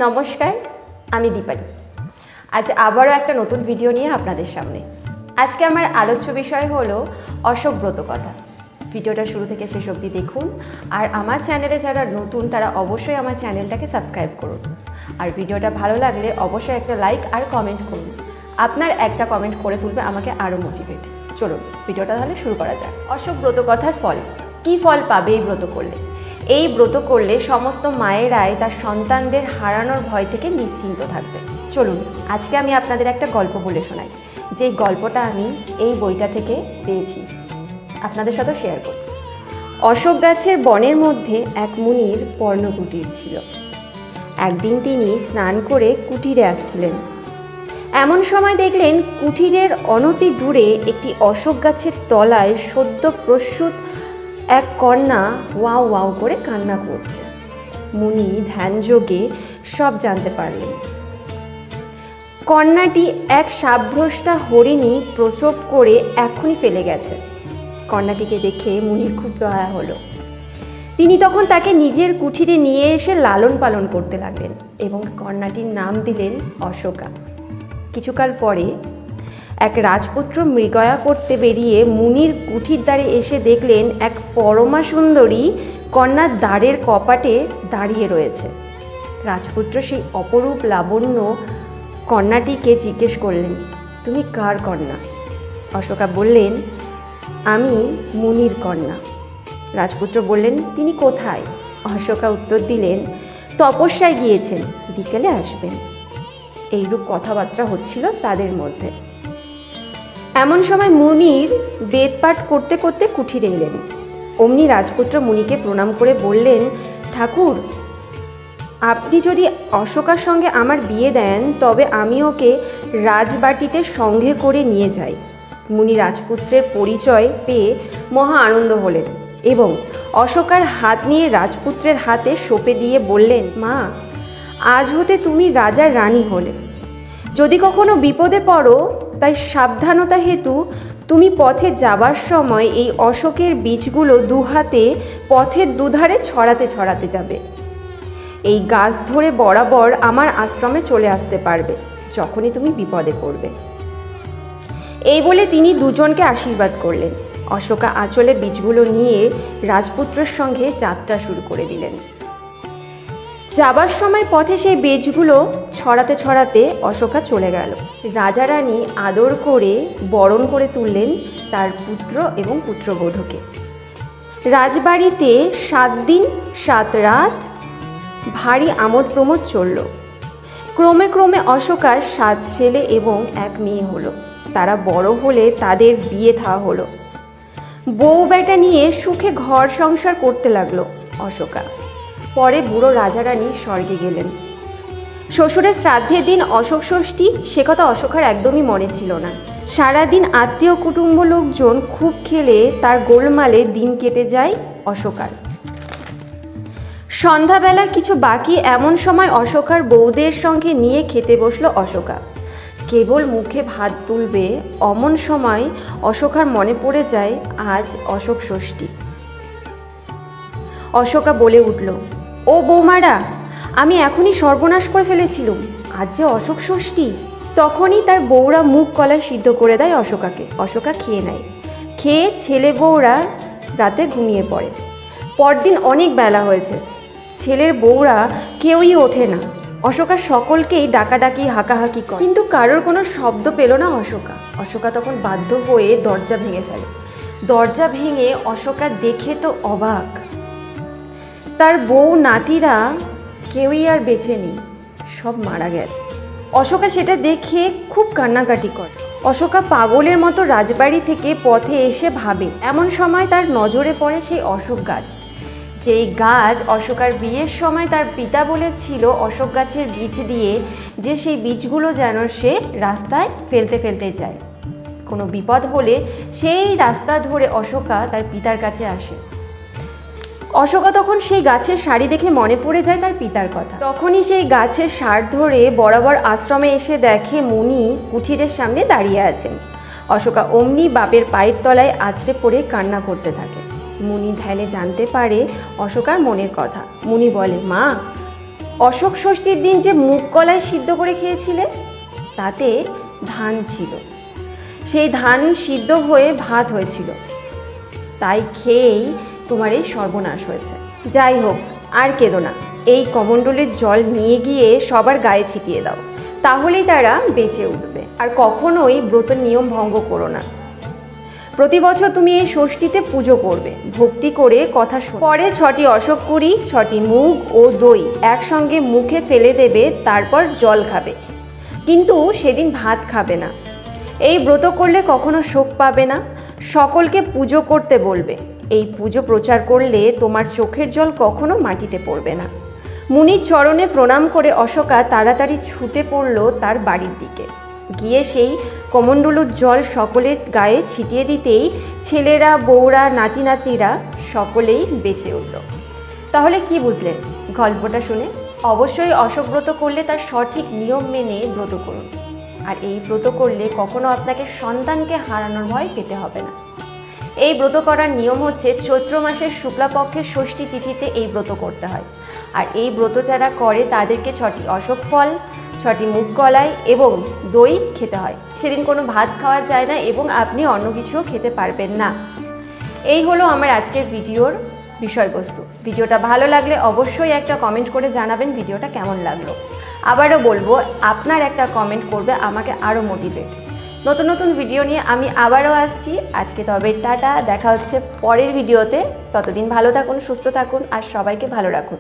নমস্কার, আমি দীপালি। আজ আবারও একটা নতুন ভিডিও নিয়ে আপনাদের সামনে। আজকে আমার আলোচ্য বিষয় হলো অশোক ব্রত কথা। ভিডিওটা শুরু থেকে শেষ অবধি দেখুন। আর আমার চ্যানেলে যারা নতুন তারা অবশ্যই আমার চ্যানেলটাকে সাবস্ক্রাইব করুন। আর ভিডিওটা ভালো লাগলে অবশ্যই একটা লাইক আর কমেন্ট করুন। আপনার একটা কমেন্ট করে তুলবে আমাকে আরও মোটিভেট। চলুন ভিডিওটা তাহলে শুরু করা যাক। অশোক ব্রত কথার ফল কী ফল পাবে এই ব্রত করলে? এই ব্রত করলে সমস্ত মায়েরাই তার সন্তানদের হারানোর ভয় থেকে নিশ্চিন্ত থাকবে। চলুন আজকে আমি আপনাদের একটা গল্প বলে শোনাই, যে গল্পটা আমি এই বইটা থেকে পেয়েছি, আপনাদের সাথে শেয়ার করি। অশোক গাছের বনের মধ্যে এক মুনির পর্ণকুটির ছিল। একদিন তিনি স্নান করে কুটিরে আসছিলেন। এমন সময় দেখলেন কুটিরের অনতি দূরে একটি অশোক গাছের তলায় সদ্য প্রসূত এক কন্যা ওয়াও ওয়াও করে কান্না করছে। মুনি ধ্যানযোগে সব জানতে পারলেন। কন্যাটি এক সাবভ্রষ্টা হরিণী প্রসব করে এখনই ফেলে গেছে। কন্যাটিকে দেখে মুনির খুব দয়া হলো। তিনি তখন তাকে নিজের কুঠিরে নিয়ে এসে লালন পালন করতে লাগলেন এবং কন্যাটির নাম দিলেন অশোকা। কিছুকাল পরে এক রাজপুত্র মৃগয়া করতে বেরিয়ে মুনির কুঠির দ্বারে এসে দেখলেন এক পরমা সুন্দরী কন্যার দ্বারের কপাটে দাঁড়িয়ে রয়েছে। রাজপুত্র সেই অপরূপ লাবণ্য কন্যাটিকে জিজ্ঞেস করলেন, তুমি কার কন্যা? অশোকা বললেন, আমি মুনির কন্যা। রাজপুত্র বললেন, তিনি কোথায়? অশোকা উত্তর দিলেন, তপস্যায় গিয়েছেন, বিকেলে আসবেন। এইরূপ কথাবার্তা হচ্ছিল তাদের মধ্যে। এমন সময় মুনির বেদপাঠ করতে করতে কুঠিরে এলেন। অমনি রাজপুত্র মুনিকে প্রণাম করে বললেন, ঠাকুর, আপনি যদি অশোকার সঙ্গে আমার বিয়ে দেন তবে আমি ওকে রাজবাটিতে সঙ্গে করে নিয়ে যাই। মুনি রাজপুত্রের পরিচয় পেয়ে মহা আনন্দ হলেন এবং অশোকার হাত নিয়ে রাজপুত্রের হাতে সঁপে দিয়ে বললেন, মা, আজ হতে তুমি রাজার রানী হলে। যদি কখনো বিপদে পড়ো তাই সাবধানতা হেতু তুমি পথে যাবার সময় এই অশোকের বীজগুলো দুহাতে পথের দুধারে ছড়াতে ছড়াতে যাবে। এই গাছ ধরে বরাবর আমার আশ্রমে চলে আসতে পারবে যখনই তুমি বিপদে পড়বে। এই বলে তিনি দুজনকে আশীর্বাদ করলেন। অশোকা আঁচলে বীজগুলো নিয়ে রাজপুত্রের সঙ্গে যাত্রা শুরু করে দিলেন। যাবার সময় পথে সেই বীজগুলো ছড়াতে ছড়াতে অশোকা চলে গেল। রাজা রানী আদর করে বরণ করে তুললেন তার পুত্র এবং পুত্রবধূকে। রাজবাড়িতে 7 দিন 7 রাত ভারী আমোদ প্রমোদ চলল। ক্রমে ক্রমে অশোকার 7 ছেলে এবং 1 মেয়ে হলো। তারা বড় হলে তাদের বিয়ে থা হলো। বউ বেটা নিয়ে সুখে ঘর সংসার করতে লাগলো অশোকা। পরে বুড়ো রাজা রানী স্বর্গে গেলেন। শ্বশুরের শ্রাদ্ধের দিন অশোক ষষ্ঠী, সে কথা অশোকার একদমই মনে ছিল না। সারাদিন আত্মীয় কুটুম্ব লোকজন খুব খেলে তার গোলমালে দিন কেটে যায় অশোকার। সন্ধ্যাবেলা কিছু বাকি এমন সময় অশোকার বউদের সঙ্গে নিয়ে খেতে বসলো অশোকা। কেবল মুখে ভাত তুলবে অমন সময় অশোকার মনে পড়ে যায় আজ অশোক ষষ্ঠী। অশোকা বলে উঠল, ও বৌমারা, আমি এখনই সর্বনাশ করে ফেলেছিলুম, আজ যে অশোক ষষ্ঠী। তখনই তার বউরা মুখ কলা সিদ্ধ করে দেয় অশোকাকে। অশোকা খেয়ে নেয়। খেয়ে ছেলে বউরা রাতে ঘুমিয়ে পড়ে। পরদিন অনেক বেলা হয়েছে, ছেলের বউরা কেউই ওঠে না। অশোকা সকলকেই ডাকাডাকি হাঁকাহাঁকি করে, কিন্তু কারোর কোনো শব্দ পেল না অশোকা। অশোকা তখন বাধ্য হয়ে দরজা ভেঙে ফেলে। দরজা ভেঙে অশোকা দেখে তো অবাক, তার বউ নাতিরা কেউই আর বেঁচে নেই, সব মারা গেছে। অশোকা সেটা দেখে খুব কান্নাকাটি করে। অশোকা পাগলের মতো রাজবাড়ি থেকে পথে এসে ভাবে। এমন সময় তার নজরে পড়ে সেই অশোক গাছ, যেই গাছ অশোকার বিয়ের সময় তার পিতা বলেছিল অশোক গাছের বীজ দিয়ে যে সেই বীজগুলো যেন সে রাস্তায় ফেলতে ফেলতে যায়। কোনো বিপদ হলে সেই রাস্তা ধরে অশোকা তার পিতার কাছে আসে। অশোকা তখন সেই গাছের সারি দেখে মনে পড়ে যায় তার পিতার কথা। তখনই সেই গাছের সার ধরে বরাবর আশ্রমে এসে দেখে মুনি কুঠিরের সামনে দাঁড়িয়ে আছেন। অশোকা অমনি বাপের পায়ের তলায় আছড়ে পড়ে কান্না করতে থাকে। মুনি ধ্যানে জানতে পারে অশোকার মনের কথা। মুনি বলে, মা, অশোক ষষ্ঠীর দিন যে মুগ কলাই সিদ্ধ করে খেয়েছিলে তাতে ধান ছিল, সেই ধান সিদ্ধ হয়ে ভাত হয়েছিল, তাই খেয়েই তোমার এই সর্বনাশ হয়েছে। যাই হোক, আর কেঁদো না, এই কমণ্ডলের জল নিয়ে গিয়ে সবার গায়ে ছিটিয়ে দাও, তাহলেই তারা বেঁচে উঠবে। আর কখনোই ব্রতের নিয়ম ভঙ্গ করো না। প্রতি বছর তুমি এই ষষ্ঠীতে পুজো করবে, ভক্তি করে কথা শোনো। পরে 6টি অশোক কুড়ি, 6টি মুগ ও দই একসঙ্গে মুখে ফেলে দেবে, তারপর জল খাবে, কিন্তু সেদিন ভাত খাবে না। এই ব্রত করলে কখনো শোক পাবে না, সকলকে পুজো করতে বলবে। এই পুজো প্রচার করলে তোমার চোখের জল কখনো মাটিতে পড়বে না। মুনির চরণে প্রণাম করে অশোকা তাড়াতাড়ি ছুটে পড়ল তার বাড়ির দিকে। গিয়ে সেই কমণ্ডলুর জল সকলের গায়ে ছিটিয়ে দিতেই ছেলেরা, বউরা, নাতি নাতনিরা সকলেই বেঁচে উঠল। তাহলে কি বুঝলেন গল্পটা শুনে? অবশ্যই অশোক ব্রত করলে তার সঠিক নিয়ম মেনে ব্রত করুন। আর এই ব্রত করলে কখনো আপনাকে সন্তানকে হারানোর ভয় পেতে হবে না। এই ব্রত করার নিয়ম হচ্ছে চৈত্র মাসের শুক্লাপক্ষের ষষ্ঠী তিথিতে এই ব্রত করতে হয়। আর এই ব্রত যারা করে তাদেরকে 6টি অশোক ফল, 6টি মুগ কলাই এবং দই খেতে হয়। সেদিন কোনো ভাত খাওয়া যায় না এবং আপনি অন্য কিছুও খেতে পারবেন না। এই হলো আমার আজকের ভিডিওর বিষয়বস্তু। ভিডিওটা ভালো লাগলে অবশ্যই একটা কমেন্ট করে জানাবেন ভিডিওটা কেমন লাগলো। আবারও বলবো, আপনার একটা কমেন্ট করবে আমাকে আরও মোটিভেট। নতুন নতুন ভিডিও নিয়ে আমি আবারও আসছি। আজকে তবে টাটা, দেখা হচ্ছে পরের ভিডিওতে। ততদিন ভালো থাকুন, সুস্থ থাকুন আর সবাইকে ভালো রাখুন।